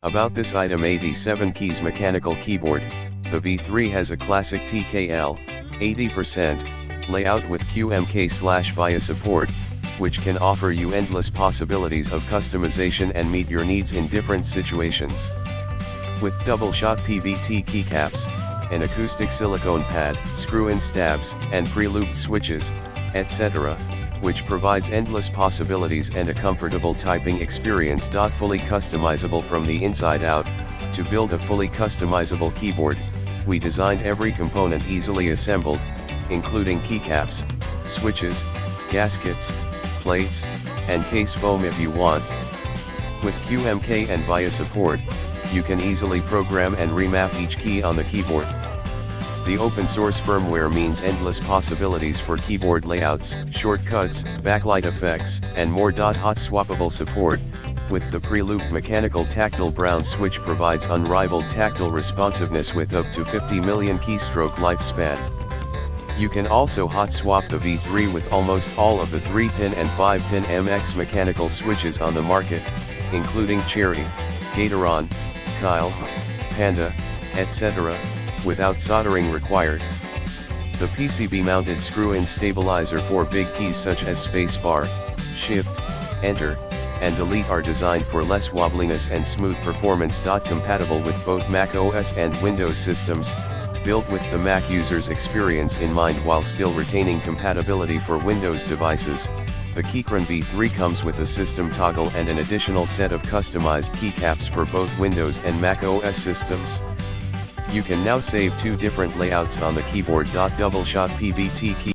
About this item 87 keys mechanical keyboard, the V3 has a classic TKL 80% layout with QMK/VIA support, which can offer you endless possibilities of customization and meet your needs in different situations. With double-shot PVT keycaps, an acoustic silicone pad, screw-in stabs, and pre-looped switches, etc., which provides endless possibilities and a comfortable typing experience. Fully customizable from the inside out. To build a fully customizable keyboard, we designed every component easily assembled, including keycaps, switches, gaskets, plates, and case foam if you want. With QMK and VIA support, you can easily program and remap each key on the keyboard. The open source firmware means endless possibilities for keyboard layouts, shortcuts, backlight effects, and more. Hot-swappable support, with the pre-looped mechanical tactile brown switch provides unrivaled tactile responsiveness with up to 50 million keystroke lifespan. You can also hot swap the V3 with almost all of the 3-pin and 5-pin MX mechanical switches on the market, including Cherry, Keychron, Kyle, Panda, etc., without soldering required. The PCB-mounted screw-in stabilizer for big keys such as spacebar, shift, enter, and delete are designed for less wobbliness and smooth performance. Compatible with both Mac OS and Windows systems, built with the Mac user's experience in mind while still retaining compatibility for Windows devices. The Keychron V3 comes with a system toggle and an additional set of customized keycaps for both Windows and Mac OS systems. You can now save two different layouts on the keyboard. Double-shot PVT key